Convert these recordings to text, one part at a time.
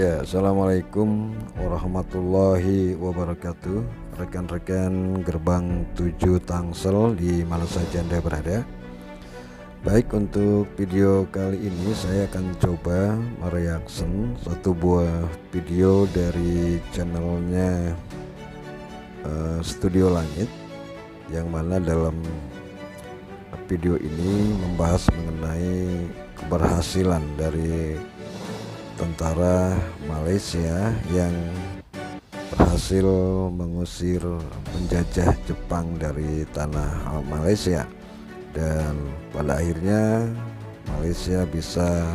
Ya, assalamualaikum warahmatullahi wabarakatuh. Rekan-rekan gerbang 7 Tangsel di mana saja Anda berada. Baik, untuk video kali ini saya akan coba mereaction satu buah video dari channelnya Studio Langit, yang mana dalam video ini membahas mengenai keberhasilan dari tentara Malaysia yang berhasil mengusir penjajah Jepang dari tanah Malaysia, dan pada akhirnya Malaysia bisa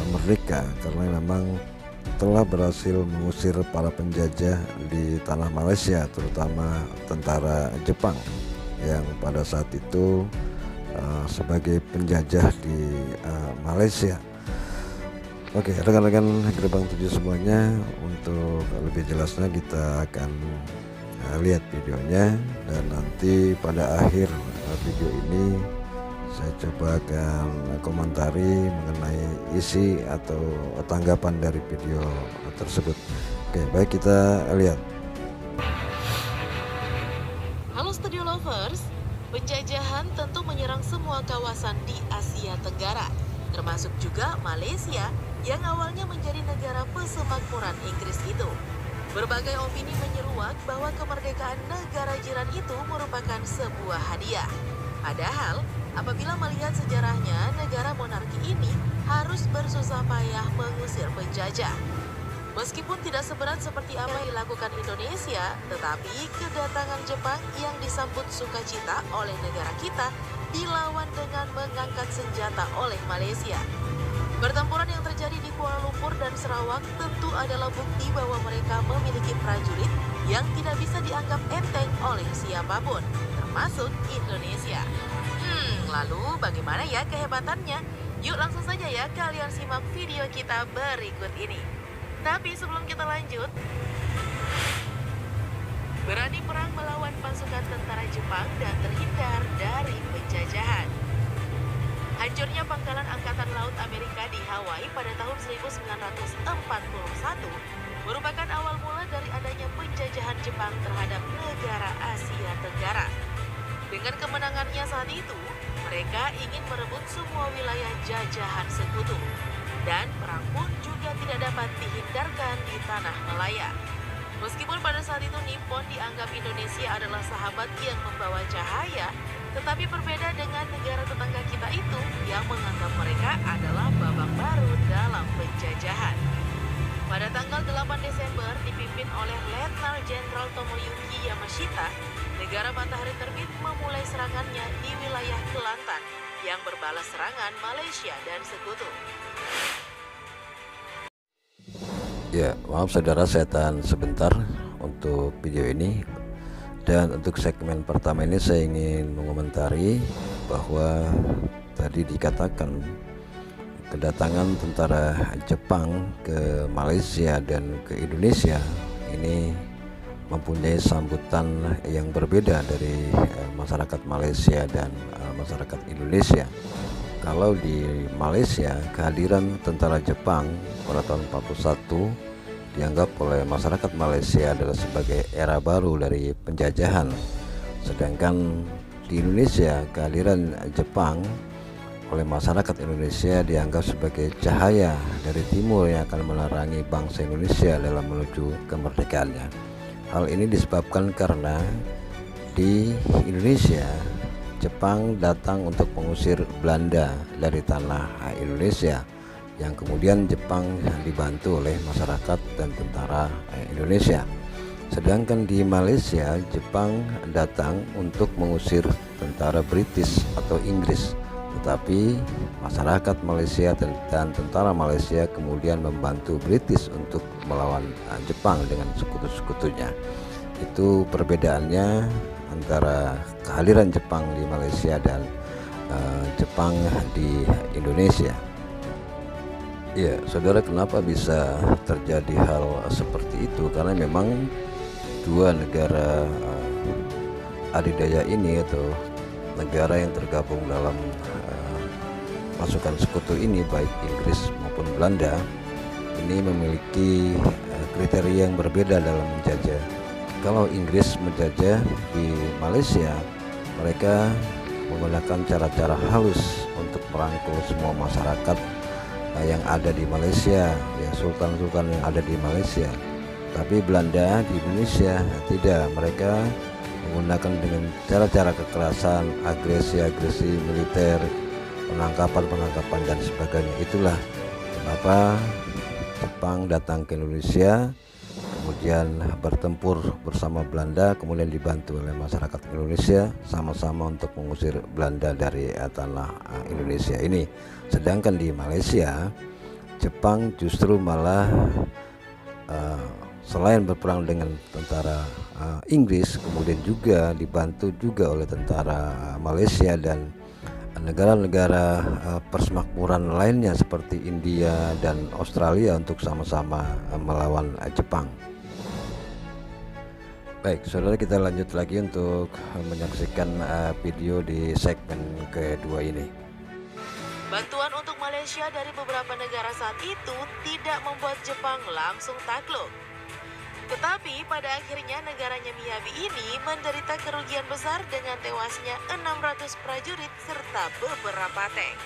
merdeka karena memang telah berhasil mengusir para penjajah di tanah Malaysia, terutama tentara Jepang yang pada saat itu sebagai penjajah di Malaysia. Oke, rekan-rekan gerbang 7 semuanya, untuk lebih jelasnya kita akan lihat videonya, dan nanti pada akhir video ini saya coba akan komentari mengenai isi atau tanggapan dari video tersebut. Oke, baik, kita lihat. Halo Studio Lovers, penjajahan tentu menyerang semua kawasan di Asia Tenggara, termasuk juga Malaysia yang awalnya menjadi negara pesemakmuran Inggris itu. Berbagai opini menyeruak bahwa kemerdekaan negara jiran itu merupakan sebuah hadiah. Padahal, apabila melihat sejarahnya, negara monarki ini harus bersusah payah mengusir penjajah. Meskipun tidak seberat seperti apa yang dilakukan Indonesia, tetapi kedatangan Jepang yang disambut sukacita oleh negara kita dilawan dengan mengangkat senjata oleh Malaysia. Pertempuran yang terjadi di Kuala Lumpur dan Sarawak tentu adalah bukti bahwa mereka memiliki prajurit yang tidak bisa dianggap enteng oleh siapapun, termasuk Indonesia. Lalu bagaimana ya kehebatannya? Yuk langsung saja ya kalian simak video kita berikut ini. Tapi sebelum kita lanjut, berani perang melawan pasukan tentara Jepang dan terhindar dari penjajahan. Hancurnya pangkalan Angkatan Laut Amerika di Hawaii pada tahun 1941 merupakan awal mula dari adanya penjajahan Jepang terhadap negara Asia Tenggara. Dengan kemenangannya saat itu, mereka ingin merebut semua wilayah jajahan sekutu. Dan perang pun juga tidak dapat dihindarkan di tanah Malaya. Meskipun pada saat itu Nippon dianggap Indonesia adalah sahabat yang membawa cahaya, tetapi berbeda dengan negara tetangga kita itu yang menganggap mereka adalah babak baru dalam penjajahan. Pada tanggal 8 Desember dipimpin oleh Letnan Jenderal Tomoyuki Yamashita, negara matahari terbit memulai serangannya di wilayah Kelantan yang berbalas serangan Malaysia dan sekutu. Ya, maaf saudara, saya tahan sebentar untuk video ini. Dan untuk segmen pertama ini saya ingin mengomentari bahwa tadi dikatakan kedatangan tentara Jepang ke Malaysia dan ke Indonesia ini mempunyai sambutan yang berbeda dari masyarakat Malaysia dan masyarakat Indonesia. Kalau di Malaysia, kehadiran tentara Jepang pada tahun 41 dianggap oleh masyarakat Malaysia adalah sebagai era baru dari penjajahan. Sedangkan di Indonesia, kehadiran Jepang oleh masyarakat Indonesia dianggap sebagai cahaya dari timur yang akan menerangi bangsa Indonesia dalam menuju kemerdekaannya. Hal ini disebabkan karena di Indonesia, Jepang datang untuk mengusir Belanda dari tanah Indonesia, yang kemudian Jepang dibantu oleh masyarakat dan tentara Indonesia. Sedangkan di Malaysia, Jepang datang untuk mengusir tentara British atau Inggris, tetapi masyarakat Malaysia dan tentara Malaysia kemudian membantu British untuk melawan Jepang dengan sekutu-sekutunya. Itu perbedaannya antara kehadiran Jepang di Malaysia dan Jepang di Indonesia. Ya, saudara, kenapa bisa terjadi hal seperti itu? Karena memang dua negara adidaya ini atau negara yang tergabung dalam pasukan sekutu ini, baik Inggris maupun Belanda, ini memiliki kriteria yang berbeda dalam menjajah. Kalau Inggris menjajah di Malaysia, mereka menggunakan cara-cara halus untuk merangkul semua masyarakat yang ada di Malaysia, ya sultan-sultan yang ada di Malaysia. Tapi Belanda di Indonesia tidak, mereka menggunakan dengan cara-cara kekerasan, agresi militer, penangkapan dan sebagainya. Itulah kenapa Jepang datang ke Indonesia, kemudian bertempur bersama Belanda, kemudian dibantu oleh masyarakat Indonesia sama-sama untuk mengusir Belanda dari tanah Indonesia ini. Sedangkan di Malaysia, Jepang justru malah selain berperang dengan tentara Inggris, kemudian juga dibantu juga oleh tentara Malaysia dan negara-negara persemakmuran lainnya seperti India dan Australia untuk sama-sama melawan Jepang. Baik, saudara, kita lanjut lagi untuk menyaksikan video di segmen kedua ini. Bantuan untuk Malaysia dari beberapa negara saat itu tidak membuat Jepang langsung takluk. Tetapi pada akhirnya negaranya Miyabi ini menderita kerugian besar dengan tewasnya 600 prajurit serta beberapa tank.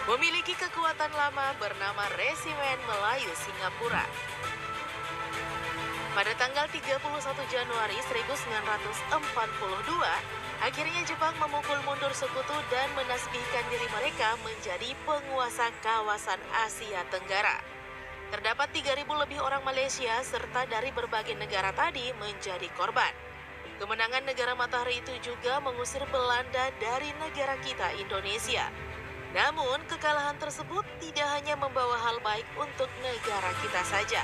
Memiliki kekuatan lama bernama Resimen Melayu Singapura. Pada tanggal 31 Januari 1942, akhirnya Jepang memukul mundur sekutu dan menasbihkan diri mereka menjadi penguasa kawasan Asia Tenggara. Terdapat 3.000 lebih orang Malaysia serta dari berbagai negara tadi menjadi korban. Kemenangan negara matahari itu juga mengusir Belanda dari negara kita, Indonesia. Namun, kekalahan tersebut tidak hanya membawa hal baik untuk negara kita saja.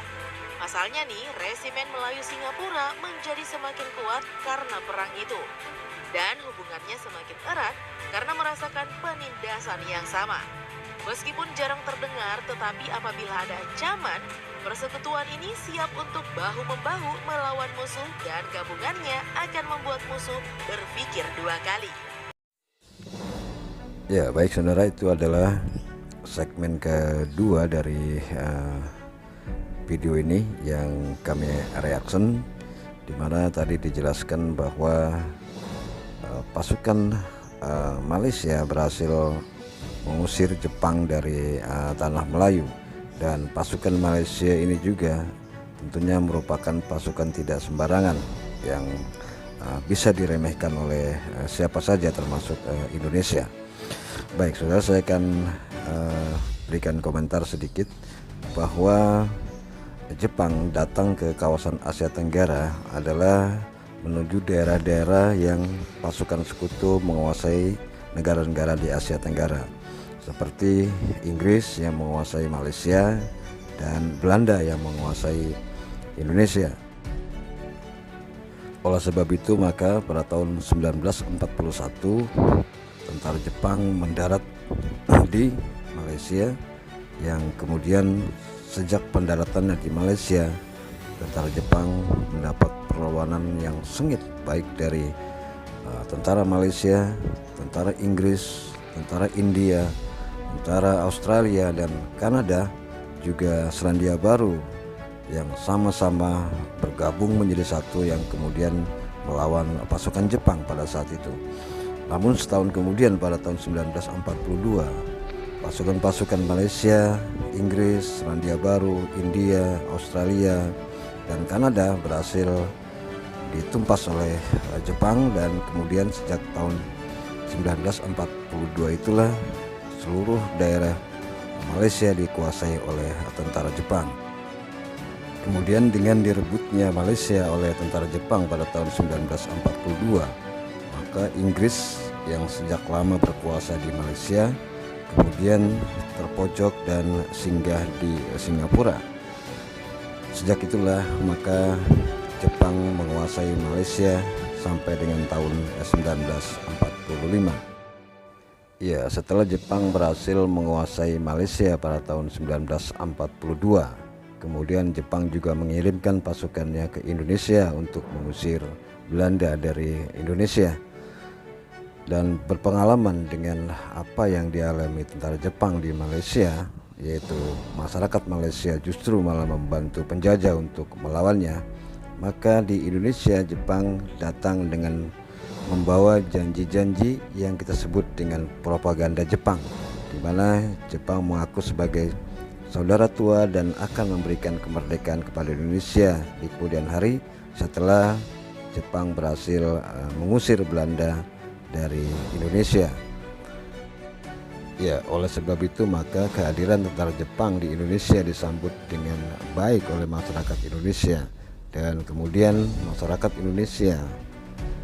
Pasalnya nih, Resimen Melayu Singapura menjadi semakin kuat karena perang itu. Dan hubungannya semakin erat karena merasakan penindasan yang sama. Meskipun jarang terdengar, tetapi apabila ada ancaman, persekutuan ini siap untuk bahu-membahu melawan musuh dan gabungannya akan membuat musuh berpikir dua kali. Ya, baik saudara, itu adalah segmen kedua dari video ini yang kami reaction, dimana tadi dijelaskan bahwa pasukan Malaysia berhasil mengusir Jepang dari tanah Melayu, dan pasukan Malaysia ini juga tentunya merupakan pasukan tidak sembarangan yang bisa diremehkan oleh siapa saja termasuk Indonesia. Baik saudara, saya akan berikan komentar sedikit bahwa Jepang datang ke kawasan Asia Tenggara adalah menuju daerah-daerah yang pasukan sekutu menguasai negara-negara di Asia Tenggara, seperti Inggris yang menguasai Malaysia dan Belanda yang menguasai Indonesia. Oleh sebab itu, maka pada tahun 1941 tentara Jepang mendarat di Malaysia, yang kemudian sejak pendaratannya di Malaysia, tentara Jepang mendapat perlawanan yang sengit baik dari tentara Malaysia, tentara Inggris, tentara India, tentara Australia dan Kanada, juga Selandia Baru, yang sama-sama bergabung menjadi satu yang kemudian melawan pasukan Jepang pada saat itu. Namun setahun kemudian pada tahun 1942, pasukan-pasukan Malaysia, Inggris, Selandia Baru, India, Australia, dan Kanada berhasil ditumpas oleh Jepang, dan kemudian sejak tahun 1942 itulah seluruh daerah Malaysia dikuasai oleh tentara Jepang. Kemudian dengan direbutnya Malaysia oleh tentara Jepang pada tahun 1942, maka Inggris yang sejak lama berkuasa di Malaysia kemudian terpojok dan singgah di Singapura. Sejak itulah maka Jepang menguasai Malaysia sampai dengan tahun 1945. Ya, setelah Jepang berhasil menguasai Malaysia pada tahun 1942, kemudian Jepang juga mengirimkan pasukannya ke Indonesia untuk mengusir Belanda dari Indonesia. dan berpengalaman dengan apa yang dialami tentara Jepang di Malaysia, yaitu masyarakat Malaysia justru malah membantu penjajah untuk melawannya, maka di Indonesia Jepang datang dengan membawa janji-janji yang kita sebut dengan propaganda Jepang, di mana Jepang mengaku sebagai saudara tua dan akan memberikan kemerdekaan kepada Indonesia di kemudian hari setelah Jepang berhasil mengusir Belanda dari Indonesia. Ya, oleh sebab itu maka kehadiran tentara Jepang di Indonesia disambut dengan baik oleh masyarakat Indonesia, dan kemudian masyarakat Indonesia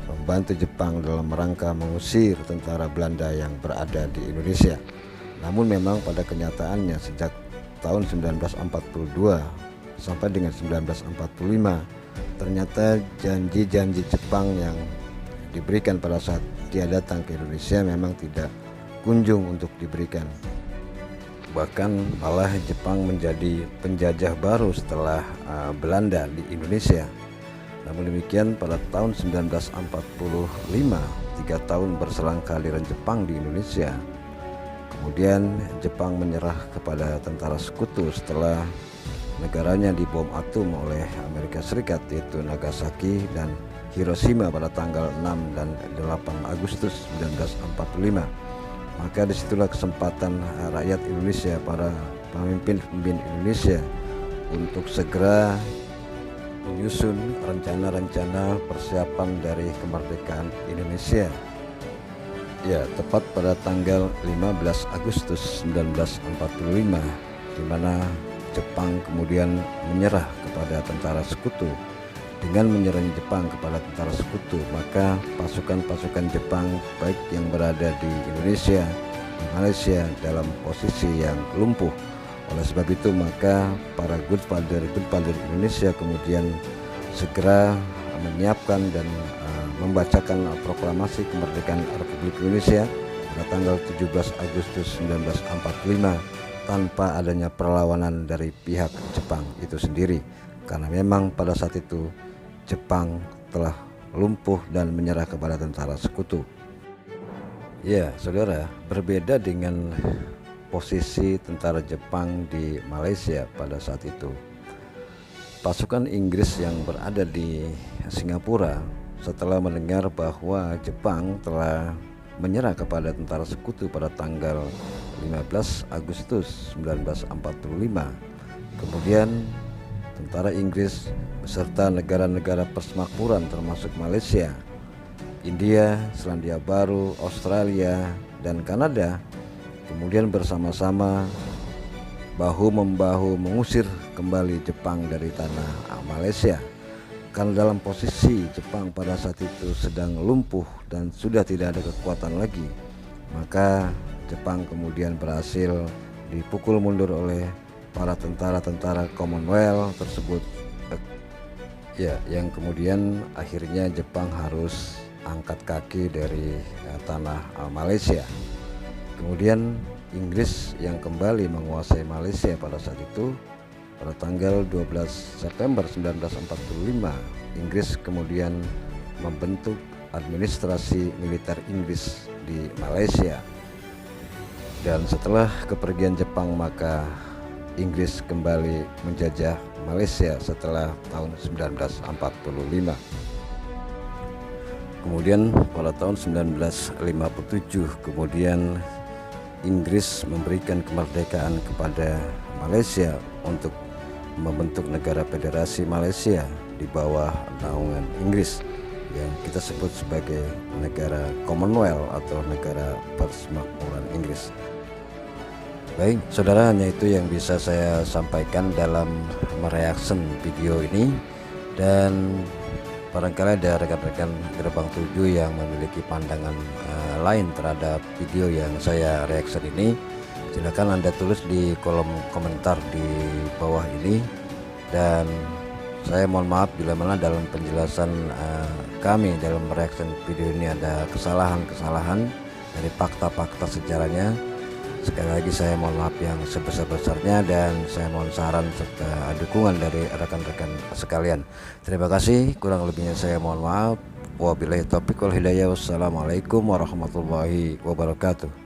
membantu Jepang dalam rangka mengusir tentara Belanda yang berada di Indonesia. Namun memang pada kenyataannya sejak tahun 1942 sampai dengan 1945 ternyata janji-janji Jepang yang diberikan pada saat dia datang ke Indonesia memang tidak kunjung untuk diberikan. Bahkan malah Jepang menjadi penjajah baru setelah Belanda di Indonesia. Namun demikian pada tahun 1945, 3 tahun berselang kehadiran Jepang di Indonesia, kemudian Jepang menyerah kepada tentara sekutu setelah negaranya dibom atom oleh Amerika Serikat, yaitu Nagasaki dan Hiroshima pada tanggal 6 dan 8 Agustus 1945. Maka disitulah kesempatan rakyat Indonesia, para pemimpin Indonesia untuk segera menyusun rencana-rencana persiapan dari kemerdekaan Indonesia. Ya, tepat pada tanggal 15 Agustus 1945, di mana Jepang kemudian menyerah kepada tentara sekutu. Dengan menyerahnya Jepang kepada tentara sekutu, maka pasukan-pasukan Jepang baik yang berada di Indonesia, di Malaysia dalam posisi yang lumpuh. Oleh sebab itu maka para good father Indonesia kemudian segera menyiapkan dan membacakan proklamasi kemerdekaan Republik Indonesia pada tanggal 17 Agustus 1945 tanpa adanya perlawanan dari pihak Jepang itu sendiri, karena memang pada saat itu Jepang telah lumpuh dan menyerah kepada tentara sekutu. Ya, saudara, berbeda dengan posisi tentara Jepang di Malaysia pada saat itu. Pasukan Inggris yang berada di Singapura setelah mendengar bahwa Jepang telah menyerah kepada tentara sekutu pada tanggal 15 Agustus 1945, kemudian tentara Inggris beserta negara-negara persemakmuran termasuk Malaysia, India, Selandia Baru, Australia, dan Kanada kemudian bersama-sama bahu-membahu mengusir kembali Jepang dari tanah Malaysia. Karena dalam posisi Jepang pada saat itu sedang lumpuh dan sudah tidak ada kekuatan lagi, maka Jepang kemudian berhasil dipukul mundur oleh para tentara-tentara Commonwealth tersebut. Ya, yang kemudian akhirnya Jepang harus angkat kaki dari tanah Malaysia. Kemudian Inggris yang kembali menguasai Malaysia pada saat itu pada tanggal 12 September 1945. Inggris kemudian membentuk administrasi militer Inggris di Malaysia. Dan setelah kepergian Jepang maka Inggris kembali menjajah Malaysia setelah tahun 1945. Kemudian pada tahun 1957 kemudian Inggris memberikan kemerdekaan kepada Malaysia untuk membentuk negara federasi Malaysia di bawah naungan Inggris yang kita sebut sebagai negara Commonwealth atau negara persemakmuran Inggris. Baik, saudara, hanya itu yang bisa saya sampaikan dalam mereaction video ini, dan barangkali ada rekan-rekan Gerbang 7 yang memiliki pandangan lain terhadap video yang saya reaction ini. Silakan Anda tulis di kolom komentar di bawah ini, dan saya mohon maaf bila mana dalam penjelasan kami dalam reaction video ini ada kesalahan-kesalahan dari fakta-fakta sejarahnya. Sekali lagi saya mohon maaf yang sebesar-besarnya, dan saya mohon saran serta dukungan dari rekan-rekan sekalian. Terima kasih, kurang lebihnya saya mohon maaf. Wabillahi taufiq wal hidayah. Wassalamualaikum warahmatullahi wabarakatuh.